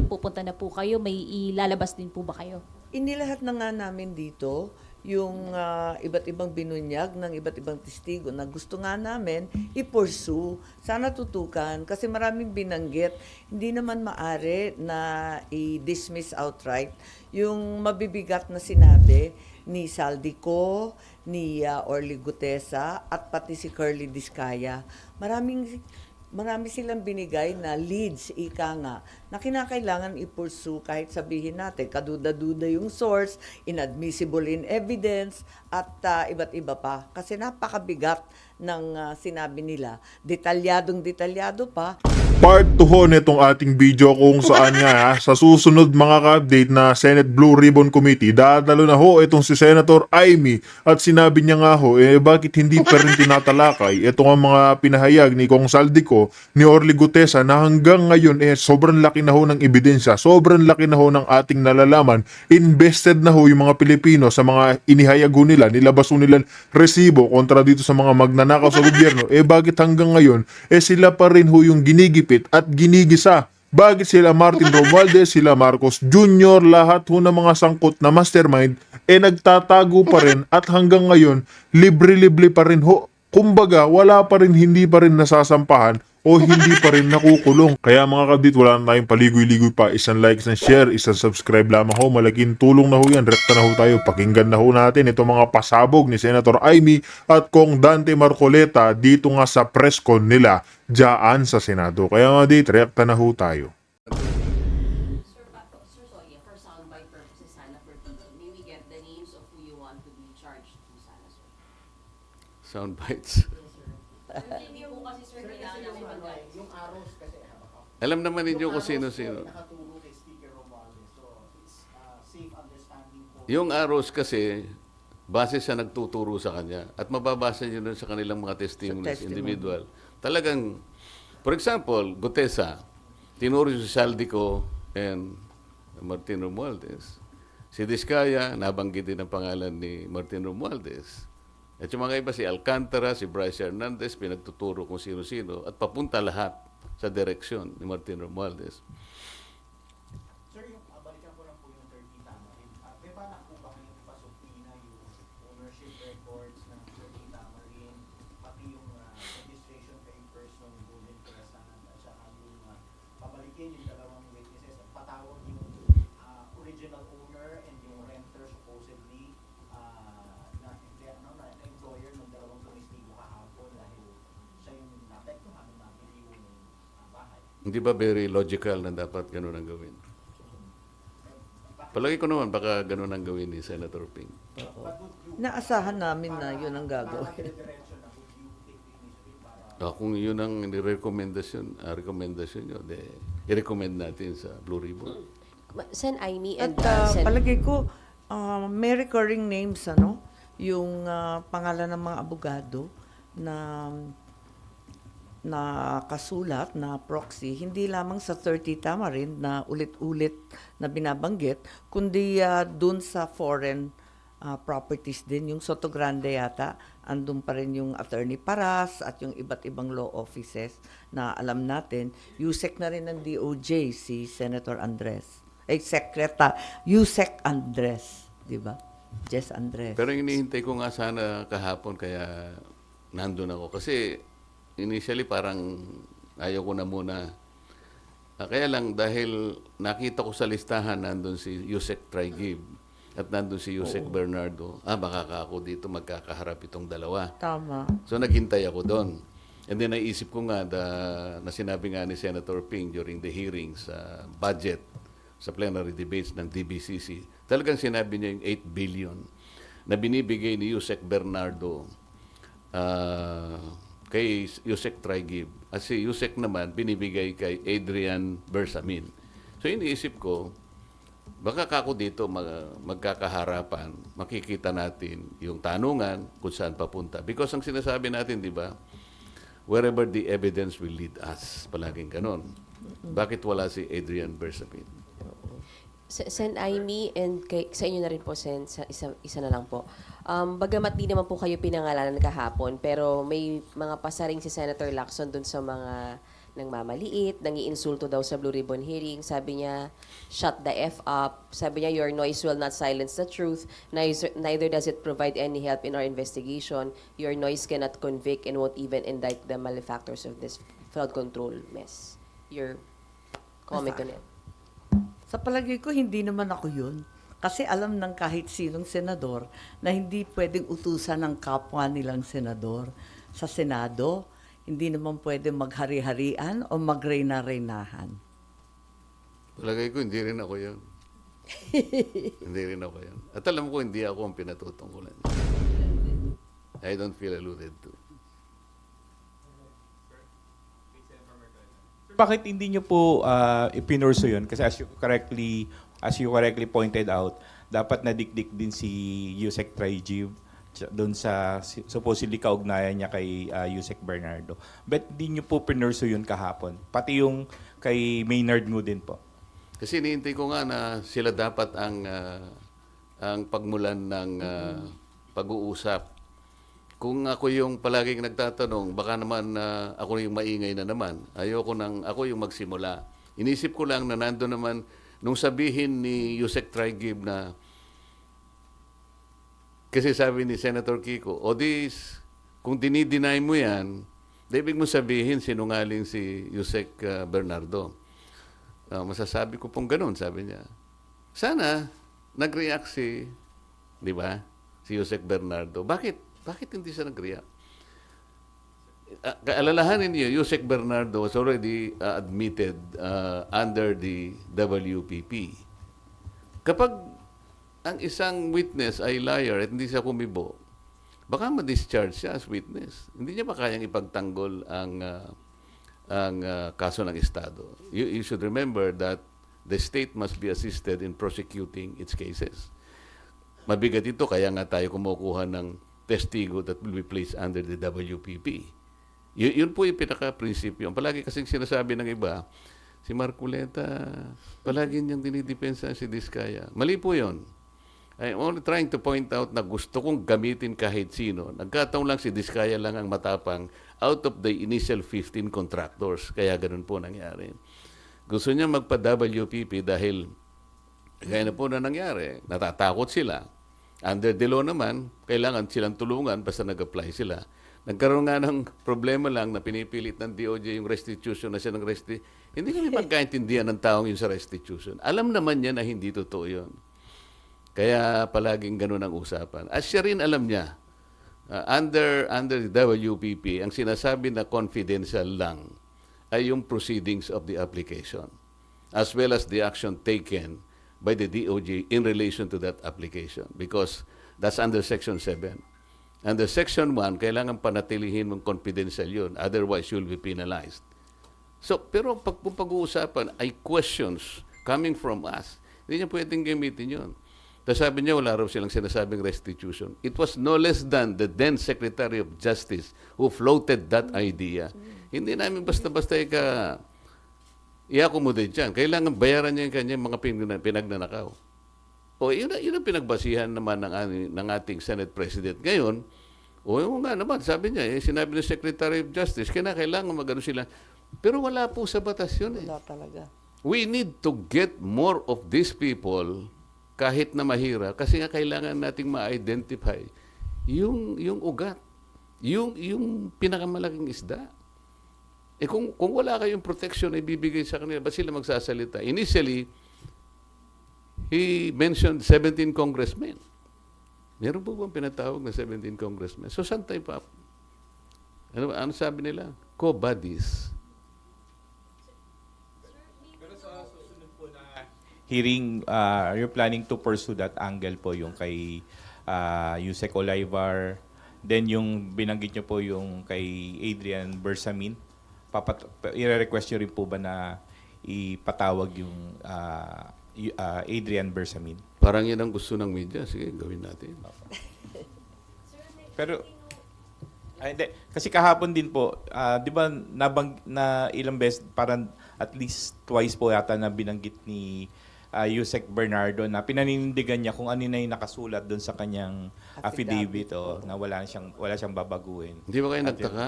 pupunta na po kayo, may ilalabas din po ba kayo? Inilahat na nga namin dito yung iba't ibang binunyag ng iba't ibang testigo na gusto nga namin i-pursue. Sana tutukan kasi maraming binanggit. Hindi naman maari na i-dismiss outright yung mabibigat na sinabi ni Saldico, ni Orly Gutesa at pati si Curly Discaya. Marami silang binigay na leads, ika nga, na kinakailangan i-pursue kahit sabihin natin, kaduda-duda yung source, inadmissible in evidence, at iba't iba pa. Kasi napakabigat ng sinabi nila. Detalyadong-detalyado pa. Part 2 ho nitong ating video kung saan nga sa susunod mga ka-update na Senate Blue Ribbon Committee, dadalo na ho itong si Senator Amy at sinabi niya nga ho, bakit hindi pa rin tinatalakay itong mga pinahayag ni Kong Saldico, ni Orly Gutesa na hanggang ngayon sobrang laki na ho ng ebidensya, sobrang laki na ho ng ating nalalaman, invested na ho yung mga Pilipino sa mga inihayag ho nila, nilabas ho nila resibo kontra dito sa mga magnanakaw sa gobyerno, bakit hanggang ngayon, sila pa rin ho yung ginigipit at ginigisa. Bakit sila Martin Romualdez, sila Marcos Jr., lahat ho ng mga sangkot na mastermind, nagtatago pa rin at hanggang ngayon, libre-libre pa rin ho. Kumbaga, wala pa rin, hindi pa rin nasasampahan o hindi pa rin nakukulong. Kaya mga kabit, wala na tayong paligoy-ligoy pa. Isang like, isang share, isang subscribe lamang ho. Malaking tulong na ho yan. Rekta na ho tayo. Pakinggan na ho natin itong mga pasabog ni Senator Amy at Kong Dante Marcoleta dito nga sa press con nila dyan sa Senado. Kaya mga dit, rekta na ho tayo. Sir Sonia, for soundbite purposes sana for TV, may we get the names of who you want to be charged to sana, sir? Sound bites. Hindi po kasi sir, kailangan namin mag-guide. Yung arrows kasi Alam naman ninyo kung sino-sino. nakaturo kay Speaker Romualdez. So, it's safe understanding po. Yung arrows kasi, base sa nagtuturo sa kanya at mababasa nyo nun sa kanilang mga testimonies, testimony. individual. Talagang, for example, Gutesa, tinuro si Saldico and Martin Romualdez. Si Discaya, nabanggit din ang pangalan ni Martin Romualdez. At yung mga iba, si Alcantara, si Bryce Hernandez, pinagtuturo kung sino-sino at papunta lahat sa direksyon ni Martin Romualdez. Sir, yung balikan ko lang po yung 30 Tamarin. May balak po ba kayong ipasubpina yung ownership records ng 30 Tamarin, pati yung registration papers ng Golden Crescent, at saka yung pabalikin yung dalawang witnesses at patawag yung original owner and yung renter supposedly na employer ng dalawang tumistigo kahapon dahil siya yung naapektuhan ng nabili yung bahay. Hindi ba very logical na dapat ganun ang gawin? Palagi ko naman baka ganun ang gawin ni Senator Ping. Naasahan namin na yun ang gagawin. Kung yun ang rekomendasyon nyo, i-recommend natin sa Blue Ribbon. Sen Amy and At Sen... palagay ko, may recurring names, yung pangalan ng mga abogado na kasulat na proxy, hindi lamang sa 30 Tamarin na ulit-ulit na binabanggit, kundi dun sa foreign properties din, yung Soto Grande yata, andun pa rin yung Attorney Paras at yung iba't ibang law offices na alam natin. USEC na rin ng DOJ, si Senator Andres. Yusek Andres, di ba? Jess Andres. Pero hinihintay ko nga sana kahapon kaya nandun ako. Kasi initially parang ayaw ko na muna. Kaya lang dahil nakita ko sa listahan nandun si Yusek Traigib at nandun si Yusek Bernardo. Baka ako dito magkakaharap itong dalawa. Tama. So naghintay ako doon. And then naisip ko nga na sinabi nga ni Senator Ping during the hearings sa budget sa plenary debates ng DBCC, talagang sinabi niya yung 8 billion na binibigay ni Yusek Bernardo kay Yusek Traigib. At si Yusek naman binibigay kay Adrian Bersamin. So iniisip ko, baka ako dito magkakaharapan, makikita natin yung tanungan kung saan papunta. Because ang sinasabi natin, di ba, wherever the evidence will lead us, palaging ganon. Bakit wala si Adrian Bersamin? Sen Amy and sa inyo na rin po, Sen, isa na lang po. Bagamat di naman po kayo pinangalanan kahapon, pero may mga pasaring si Senator Lacson dun sa mga ng mamaliit, nang iinsulto daw sa Blue Ribbon hearing. Sabi niya, shut the F up. Sabi niya, your noise will not silence the truth. Neither does it provide any help in our investigation. Your noise cannot convict and won't even indict the malefactors of this flood control mess. Your comment on it. Sa palagay ko, hindi naman ako yun. Kasi alam ng kahit sinong senador na hindi pwedeng utusan ng kapwa nilang senador. Sa Senado, hindi naman pwedeng maghari-harian o magreyna-reynahan. Palagay ko, hindi rin ako yun. Hindi rin ako yun. At alam ko, hindi ako ang pinatutungkulan. I don't feel alluded to. Bakit hindi nyo po ipinurso yun? Kasi as you correctly pointed out, dapat nadikdik din si Yusek Traigib doon sa supposedly kaugnayan niya kay Yusek Bernardo. But hindi nyo po pinurso yun kahapon? Pati yung kay Maynard mo din po? Kasi iniintay ko nga na sila dapat ang pagmulan ng pag-uusap. Kung ako yung palaging nagtatanong, baka naman ako yung maingay na naman. Ayoko nang ako yung magsimula. Inisip ko lang na nando naman, nung sabihin ni Yusek Traigib na, kasi sabi ni Senator Kiko, kung dinideny mo yan, ibig mo sabihin sinungaling si Yusek Bernardo. Masasabi ko pong ganun, sabi niya. Sana nag-react di ba, si Yusek Bernardo. Bakit hindi siya nag-react? Alalahanin niyo, Yusek Bernardo was already admitted under the WPP. Kapag ang isang witness ay liar at hindi siya kumibo, baka ma-discharge siya as witness. Hindi niya ba kayang ipagtanggol ang kaso ng Estado? You should remember that the state must be assisted in prosecuting its cases. Mabigat ito, kaya nga tayo kumukuha ng testigo that will be placed under the WPP. Yun po yung pinaka-prinsipyo. Palagi kasing sinasabi ng iba, si Marculeta, palagi niyang dinidepensa si Diskaya. Mali po yun. I'm only trying to point out na gusto kong gamitin kahit sino. Nagkataon lang si Diskaya lang ang matapang out of the initial 15 contractors. Kaya ganun po nangyari. Gusto niya magpa-WPP dahil kaya na po na nangyari. Natatakot sila. Under the law naman, kailangan silang tulungan basta nag-apply sila. Nagkaroon nga ng problema lang na pinipilit ng DOJ yung restitution na siya ng Hindi kami magkaintindihan ng taong yun sa restitution. Alam naman niya na hindi totoo yun. Kaya palaging ganun ang usapan. At siya rin alam niya, under the WPP, ang sinasabi na confidential lang ay yung proceedings of the application, as well as the action taken by the DOJ in relation to that application, because that's under Section 7. Under Section 1, kailangan panatilihin mong confidential yun, otherwise you'll be penalized. So, pero kung pag-uusapan ay questions coming from us, hindi niya pwedeng gamitin yun. Tapos sabi niya, wala raw silang sinasabing restitution. It was no less than the then Secretary of Justice who floated that idea. Hindi namin basta-basta i-accommodate dyan. Kailangan bayaran niya yung kanyang mga pinagnanakaw. O yun ang pinagbasihan naman ng ating Senate President. Ngayon, yung nga naman, sabi niya, sinabi ng Secretary of Justice, kailangan magano sila. Pero wala po sa batas yun. Wala talaga. We need to get more of these people kahit na mahirap, kasi nga kailangan nating ma-identify yung ugat, yung pinakamalaking isda. Kung wala kayong protection na ibibigay sa kanila, ba't sila magsasalita? Initially, he mentioned 17 congressmen. Meron po bang pinatawag na 17 congressmen? So, saan tayo pa? Ano sabi nila? Co-buddies. Hearing, you're planning to pursue that angle po yung kay Yusek Olivar, then yung binanggit nyo po yung kay Adrian Bersamin. I-request nyo rin po ba na ipatawag yung Adrian Bersamin? Parang yan ang gusto ng media. Sige, gawin natin. Pero, hindi. Kasi kahapon din po, di ba na ilang beses, parang at least twice po yata na binanggit ni Yusek Bernardo na pinaninindigan niya kung ano na yung nakasulat doon sa kanyang affidavit na wala siyang babaguhin. Hindi ba kayo nagtaka?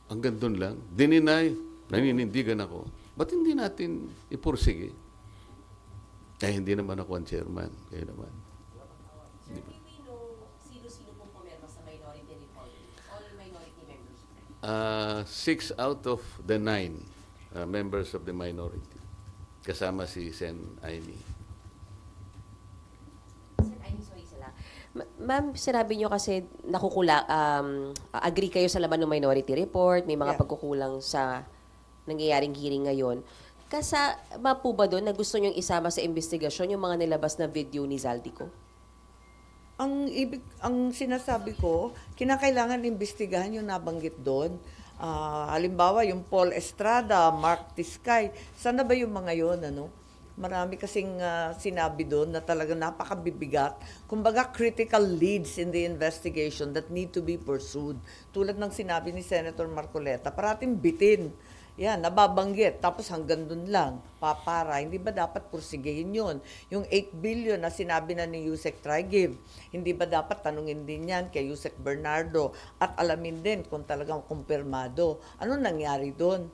Hanggang doon lang. Dininay. Naninindigan ako. Ba't hindi natin ipursige? Hindi naman ako ang chairman. Kayo naman. Sir, may we know sino-sino pong pumirma sa minority report? All minority members? 6 out of the 9 members of the minority. Kasama si Sen. Aimee. Sir, ay, sorry sila. Ma'am, sinabi nyo kasi agree kayo sa laman ng minority report, may mga Yeah. pagkukulang sa nangyayaring hearing ngayon. Kasama po ba doon na gusto nyong isama sa investigasyon yung mga nilabas na video ni Zaldico? Ang sinasabi ko, kinakailangan imbestigahan yung nabanggit doon. Halimbawa, yung Paul Estrada, Mark Tiskay, sana ba yung mga yon, ano? Marami kasing sinabi doon na talagang napakabibigat. Kumbaga, critical leads in the investigation that need to be pursued. Tulad ng sinabi ni Senator Marcoleta, parating bitin. Yan, nababanggit. Tapos hanggang dun lang, papara. Hindi ba dapat pursigihin yun? Yung 8 billion na sinabi na ni Yusek Trigib, hindi ba dapat tanungin din yan kay Yusek Bernardo at alamin din kung talagang kumpirmado. Ano nangyari doon?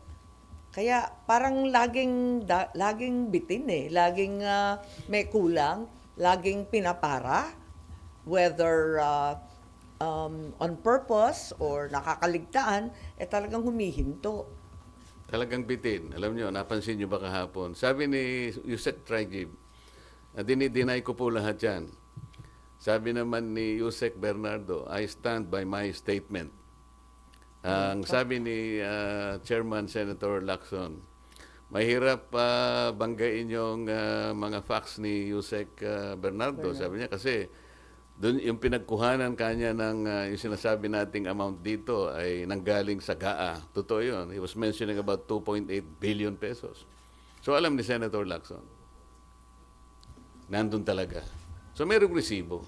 Kaya parang laging bitin eh. Laging may kulang. Laging pinapara. Whether on purpose or nakakaligtaan, talagang humihinto. Talagang bitin. Alam nyo, napansin nyo ba kahapon? Sabi ni Yusek Trigib, dinideny ko po lahat yan. Sabi naman ni Yusek Bernardo, I stand by my statement. Ang sabi ni Chairman Senator Lacson, mahirap banggain yung mga facts ni Yusek Bernardo. Sabi niya kasi doon yung pinagkuhanan kanya ng yung sinasabi nating amount dito ay nanggaling sa GAA. Totoo yun. He was mentioning about 2.8 billion pesos. So alam ni Senator Lacson, nandun talaga. So mayroong resibo.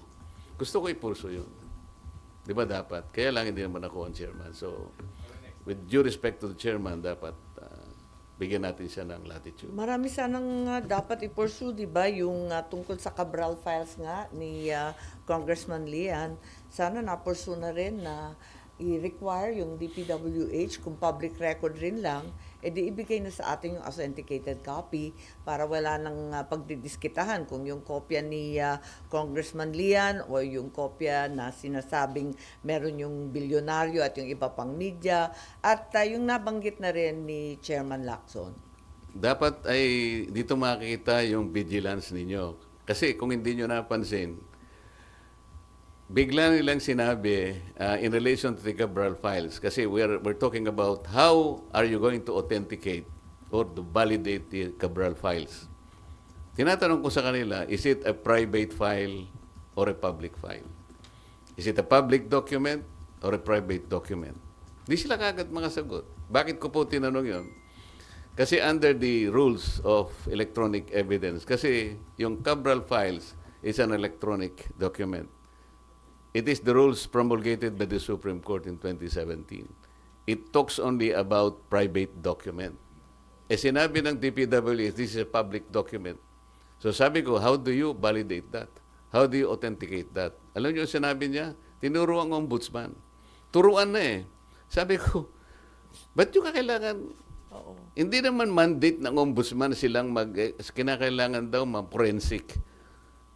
Gusto ko ipurso yun. Di ba dapat? Kaya lang hindi naman ako ang chairman. So with due respect to the chairman, dapat bigyan natin siya ng latitude. Marami sanang dapat i-pursue, di ba? Yung tungkol sa Cabral files nga ni Congressman Lian, sana na-pursue na rin na i-require yung DPWH kung public record rin lang, edi ibigay na sa atin yung authenticated copy para wala nang pagdidiskitahan kung yung kopya ni Congressman Lian o yung kopya na sinasabing meron yung bilyonaryo at yung iba pang media at yung nabanggit na rin ni Chairman Lacson. Dapat ay dito makikita yung vigilance ninyo. Kasi kung hindi nyo napansin, bigla nilang sinabi in relation to the Cabral files, kasi we're talking about how are you going to authenticate or to validate the Cabral files. Tinatanong ko sa kanila, is it a private file or a public file? Is it a public document or a private document? Di sila kagad makasagot. Bakit ko po tinanong yon? Kasi under the rules of electronic evidence, kasi yung Cabral files is an electronic document. It is the rules promulgated by the Supreme Court in 2017. It talks only about private document. Sinabi ng DPWH, this is a public document. So sabi ko, how do you validate that? How do you authenticate that? Alam niyo sinabi niya? Tinuro ang ombudsman. Turuan na eh. Sabi ko, ba't yung kakailangan? Hindi naman mandate ng ombudsman silang kinakailangan daw ma-forensic.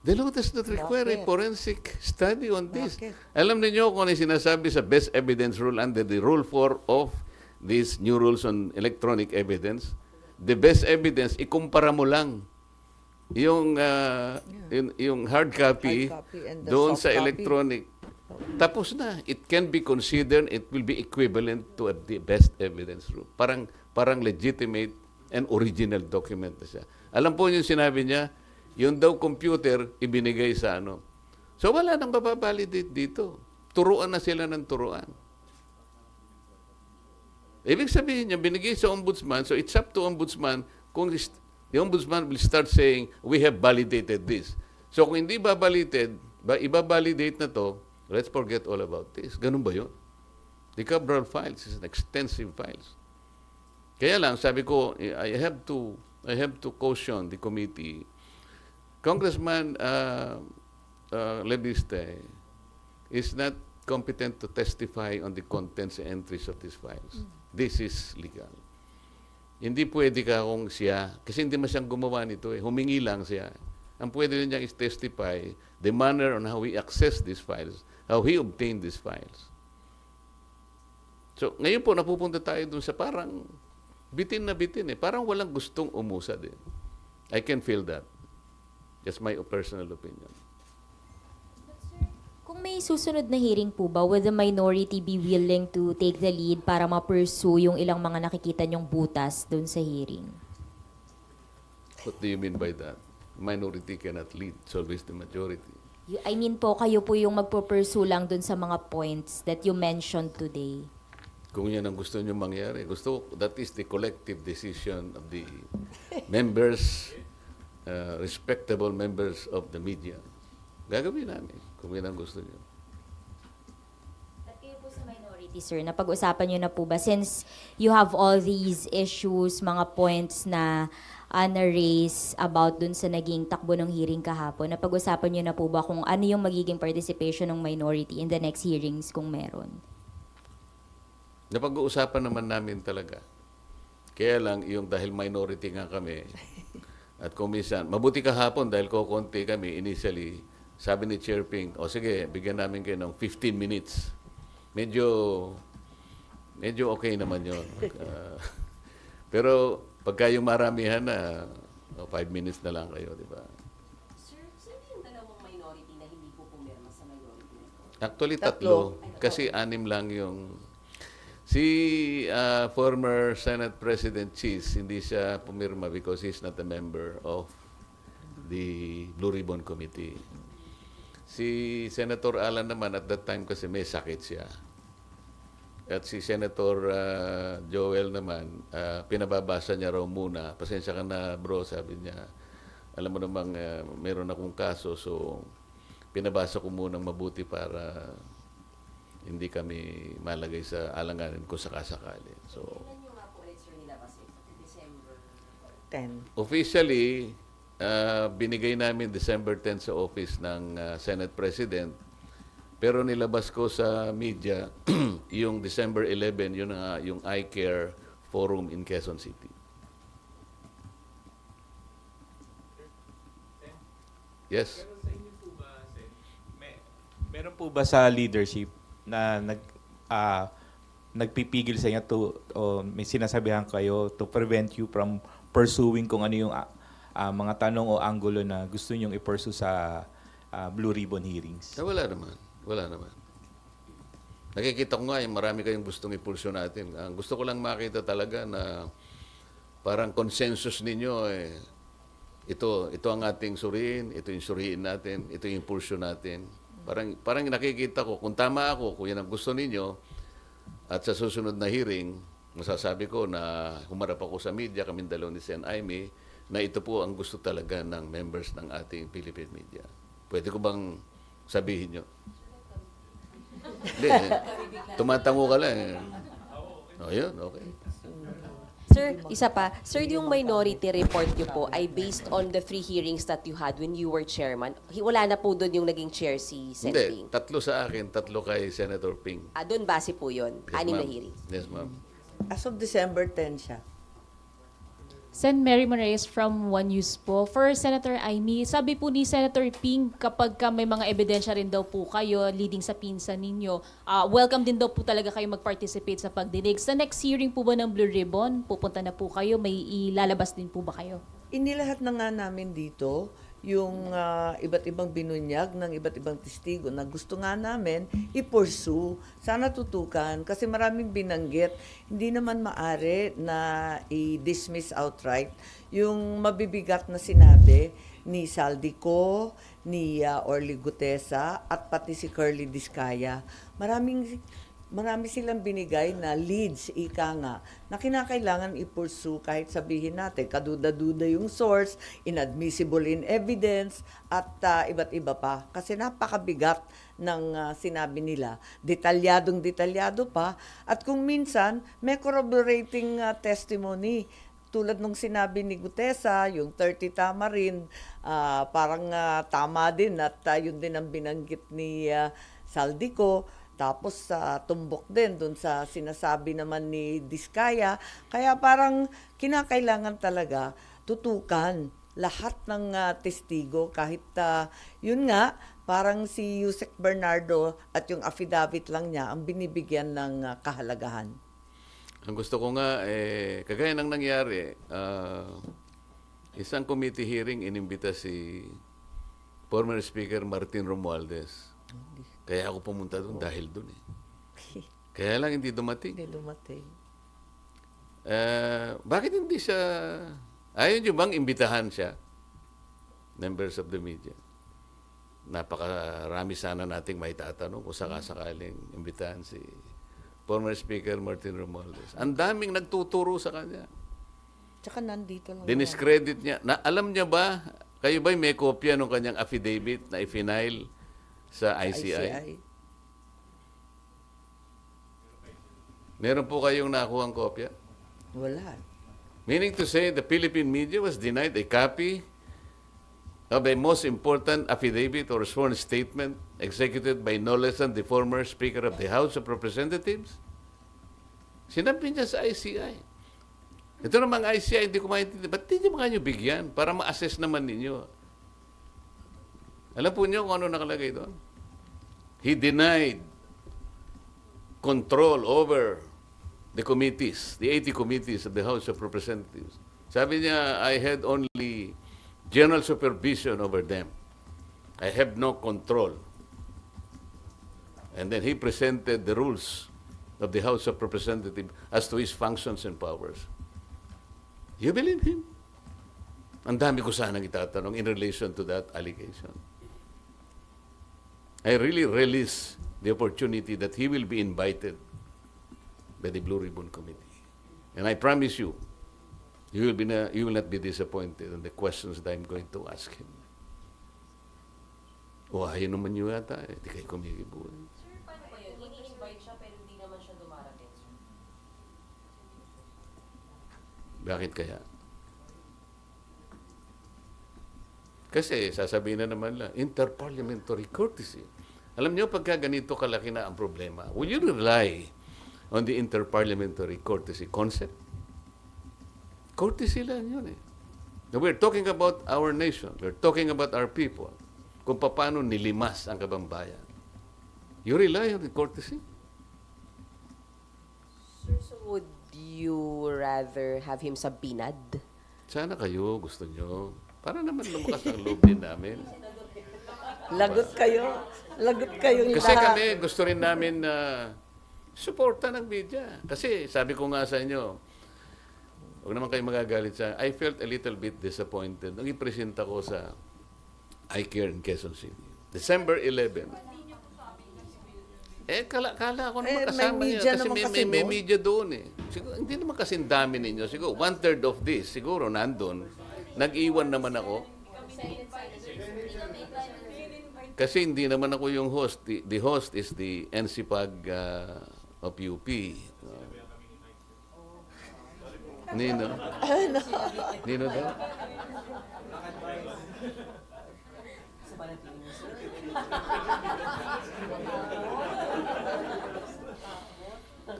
The law does not require a forensic study on this. Alam niyo kung ano yung sinasabi sa best evidence rule under the Rule 4 of these new rules on electronic evidence? The best evidence, ikumpara mo lang yung hard copy, and the doon soft sa copy. electronic. Tapos na. It can be considered, it will be equivalent to the best evidence rule. Parang legitimate and original document na siya. Alam po yung sinabi niya, yung daw computer, ibinigay sa ano. So wala nang mababalidate dito. Turuan na sila ng turuan. Ibig sabihin niya, binigay sa ombudsman, so it's up to ombudsman kung the ombudsman will start saying, we have validated this. So kung hindi ibabalidate na to, let's forget all about this. Ganun ba yun? The Cabral files is an extensive files. Kaya lang, sabi ko, I have to caution the committee. Congressman Lebiste is not competent to testify on the contents and entries of these files. This is legal. Hindi pwede ka kung siya, kasi hindi man siyang gumawa nito eh. Humingi lang siya. Ang pwede rin niyang is-testify the manner on how he accessed these files, how he obtained these files. So, ngayon po, napupunta tayo dun sa parang bitin na bitin eh. Parang walang gustong umusad eh. I can feel that. That's my personal opinion. Kung may susunod na hearing po ba, would the minority be willing to take the lead para ma-pursue yung ilang mga nakikita nyong butas doon sa hearing? What do you mean by that? Minority cannot lead. It's always the majority. I mean po, kayo po yung magpo-pursue lang doon sa mga points that you mentioned today. Kung yan ang gusto nyo mangyari, that is the collective decision of the members, respectable members of the media. Gagawin namin kung yan ang gusto nyo. At kayo po sa minority, sir, napag-usapan nyo na po ba, since you have all these issues, mga points na na-raise about dun sa naging takbo ng hearing kahapon, napag-usapan nyo na po ba kung ano yung magiging participation ng minority in the next hearings kung meron? Napag-uusapan naman namin talaga. Kaya lang, yung dahil minority nga kami, at kung minsan, mabuti kahapon dahil kukunti kami initially, sabi ni Chair Ping, o sige, bigyan namin kayo ng 15 minutes. Medyo okay naman yun. Pero pagka yung maramihan na, 5 minutes na lang kayo, di ba? Sir, sino yung dalawang minority na hindi po pumirma sa minority na to? Actually, Tatlo. Kasi 6 lang yung... Si former Senate President Cheese, hindi siya pumirma because he's not a member of the Blue Ribbon Committee. Si Senator Alan naman, at that time kasi may sakit siya. At si Senator Joel naman, pinababasa niya raw muna. Pasensya ka na bro, sabi niya. Alam mo namang meron akong kaso, so pinabasa ko muna mabuti para hindi kami malagay sa alanganin kung sakasakali. So, Kailan nyo nga po ulit, sir, nilabas ito? December? 10. officially, binigay namin December 10 sa office ng Senate President. Pero nilabas ko sa media yung December 11, yun yung iCare Forum in Quezon City. Yes. Meron po ba sa leadership na nagpipigil sa inyo o may sinasabihan kayo to prevent you from pursuing kung ano yung mga tanong o anggulo na gusto nyong i-pursue sa Blue Ribbon hearings? Wala naman. Wala naman. Nakikita ko nga yung marami kayong gustong ipulso natin. Ang gusto ko lang makita talaga na parang consensus ninyo ito ang ating suriin, ito yung suriin natin, ito yung impulso natin. Parang nakikita ko, kung tama ako, kung yan ang gusto ninyo, at sa susunod na hearing, masasabi ko na humarap ako sa media, kaming dalaw ni Sen. Aimee, na ito po ang gusto talaga ng members ng ating Philippine media. Pwede ko bang sabihin nyo? Hindi, tumatango ka lang. O yun, okay. Sir, isa pa. Sir, yung minority report nyo po ay based on the 3 hearings that you had when you were chairman. Wala na po doon yung naging chair si Sen. Hindi, Ping. 3 sa akin, 3 kay Senator Ping. Doon base po yun. Yes, 6 na ma'am. hearings. Yes, ma'am. As of December 10 siya. Sen. Mary Moraes from One News po. For Senator Aimee, sabi po ni Senator Ping, kapag may mga ebidensya rin daw po kayo leading sa pinsan ninyo, welcome din daw po talaga kayo mag-participate sa pagdinig. Sa next hearing po ba ng Blue Ribbon, pupunta na po kayo, may ilalabas din po ba kayo? Inilahat na nga namin dito yung iba't ibang binunyag ng iba't ibang testigo na gusto nga namin i-pursue. Sana tutukan kasi maraming binanggit. Hindi naman maari na i-dismiss outright yung mabibigat na sinabi ni Saldico, ni Orly Gutesa at pati si Curly Discaya. Marami silang binigay na leads, ika nga, na kinakailangan i-pursue kahit sabihin natin, kaduda-duda yung source, inadmissible in evidence, at iba't iba pa. Kasi napakabigat ng sinabi nila. Detalyadong-detalyado pa. At kung minsan, may corroborating testimony. Tulad nung sinabi ni Gutesa, yung 30 tama rin, parang tama din at yun din ang binanggit ni Saldico, Tapos sa tumbok din dun sa sinasabi naman ni Diskaya. Kaya parang kinakailangan talaga tutukan lahat ng testigo kahit yun nga parang si Yusek Bernardo at yung affidavit lang niya ang binibigyan ng kahalagahan. Ang gusto ko nga, kagaya ng nangyari, isang committee hearing inimbita si former Speaker Martin Romualdez. Kaya ako pumunta doon dahil doon eh. Kaya lang hindi dumating. Hindi dumating. Bakit hindi siya, ayaw nyo bang imbitahan siya? Members of the media. Napakarami sana nating may tatanong kung sakasakaling imbitahan si former Speaker Martin Romualdez. Ang daming nagtuturo sa kanya. Tsaka nandito lang. Diniscredit niya. Alam niya ba, kayo ba'y may kopya ng kanyang affidavit na i-file sa ICI? Meron po kayong nakuha ang kopya? Wala. Meaning to say, the Philippine media was denied a copy of a most important affidavit or sworn statement executed by no less than the former Speaker of the House of Representatives? Sinabi niya sa ICI. Ito namang ICI, hindi ko maintindihan. Ba't hindi mo kanyo bigyan para ma-assess naman ninyo? Alam po niyo kung ano nakalagay doon? He denied control over the committees, the 80 committees of the House of Representatives. Sabi niya, I had only general supervision over them. I have no control. And then he presented the rules of the House of Representatives as to his functions and powers. You believe him? Ang dami ko sanang itatanong in relation to that allegation. I really relish the opportunity that he will be invited by the Blue Ribbon Committee. And I promise you, you will not be disappointed in the questions that I'm going to ask him. O ayaw naman niyo yata eh. Di kayo kumikibo eh. Sir, paano ba yun? Ini-invite siya pero hindi naman siya dumarating, sir. Bakit kaya? Kasi sasabihin na naman lang, interparliamentary courtesy. Alam niyo, pagka ganito kalaki na ang problema, will you rely on the interparliamentary courtesy concept? Courtesy lang yun eh. Now, we're talking about our nation. We're talking about our people. Kung paano nilimas ang kabambayan. You rely on the courtesy? Sir, so would you rather have him sa binad? Sana kayo, gusto nyo. Para naman lumakas ang loob din namin. Lagot kayo. Lagot kayong Kasi lahat. kami, gusto rin namin na suporta ng media. Kasi sabi ko nga sa inyo, huwag naman kayo magagalit sa I felt a little bit disappointed nung ipresenta ko sa iCare in Quezon City. December 11. Kala ko naman may kasama niya. media Kasi naman kasi may doon. media doon eh. Siguro, hindi naman kasing dami ninyo. Siguro, 1/3 of this, siguro nandun. Nag-iwan naman ako. Kasi hindi naman ako yung host. The host is the NCPAG of UP. Nino? Nino daw?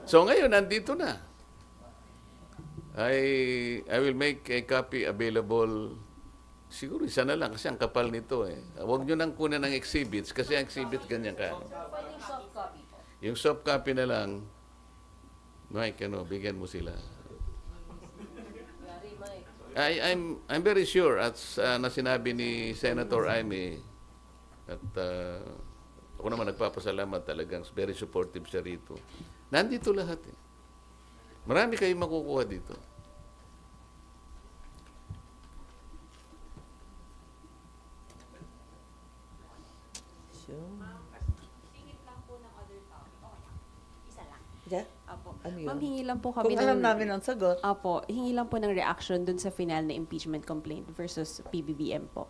So ngayon, nandito na. I will make a copy available. Siguro isa na lang kasi ang kapal nito eh. Huwag nyo nang kunan ng exhibits kasi ang exhibit ganyan ka. Pwedeng soft copy po. Yung soft copy na lang, Mike, bigyan mo sila. Yari, Mike. I'm very sure at na sinabi ni Senator Amy at ako naman nagpapasalamat talagang very supportive siya rito. Nandito lahat eh. Marami kayong makukuha dito. Yeah? Apo. Ano yun? Ma'am, hingi lang po kami Kung alam namin ang sagot. Apo, hingi lang po ng reaction dun sa final na impeachment complaint versus PBBM po.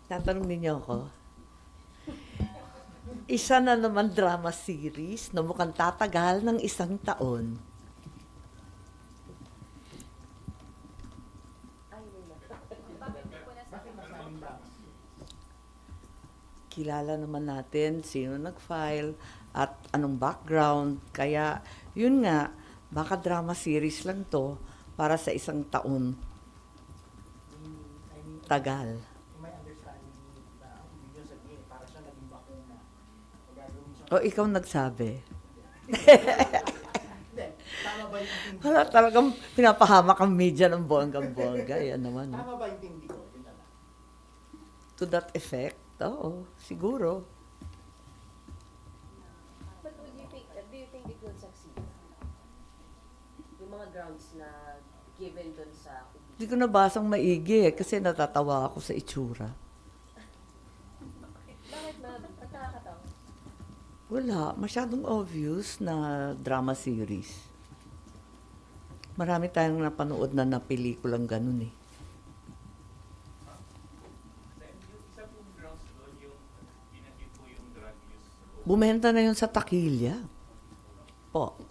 Tatanong ninyo ako. Isa na naman drama series na mukhang tatagal ng 1 taon. kilala naman natin sino nag-file at anong background. Kaya, yun nga, baka drama series lang to para sa isang taon. I mean, Tagal. in my understanding na ang ibig nyo sabihin, para siya naging bakuna. O gagawin siya. O ikaw nagsabi. Hindi, tama ba yung intindi? Wala talagang pinapahamak ang media ng bonggang-bongga. Yan naman. no? Tama ba yung intindi ko? Yun na lang. To that effect, oo, siguro. But do you think it will succeed? Yung mga grounds na given dun sa... Hindi ko nabasang maigi kasi natatawa ako sa itsura. Bakit ma'am? Ba't nakakatawa? Wala, masyadong obvious na drama series. Marami tayong napanood na pelikulang ganun eh. Bumenta na yun sa takilya. Po.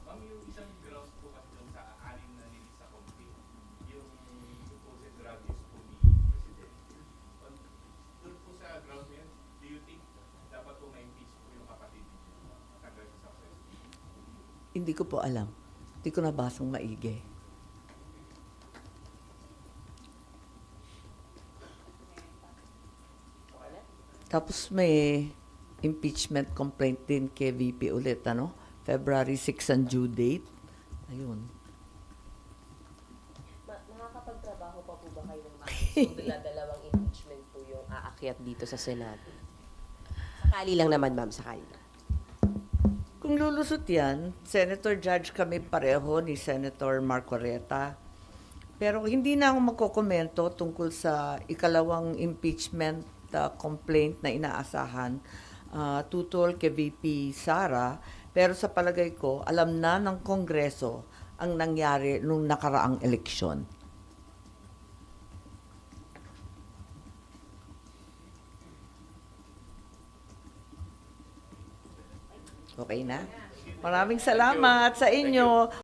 Hindi ko po alam. Hindi ko nabasang maigi. Tapos may impeachment complaint din kay VP ulit, ano? February 6 ang due date. Ayun. Nakakapagtrabaho pa po ba kayo ng maayos? So, dalawang impeachment po yung aakyat dito sa Senado. Sakali lang naman, ma'am, sakali lang. Kung lulusot yan, Senator Judge kami pareho ni Senator Marcoreta. Pero hindi na ako magkokomento tungkol sa ikalawang impeachment complaint na inaasahan tutol kay VP Sara. Pero sa palagay ko, alam na ng Kongreso ang nangyari nung nakaraang eleksyon. Okay na? Maraming salamat sa inyo.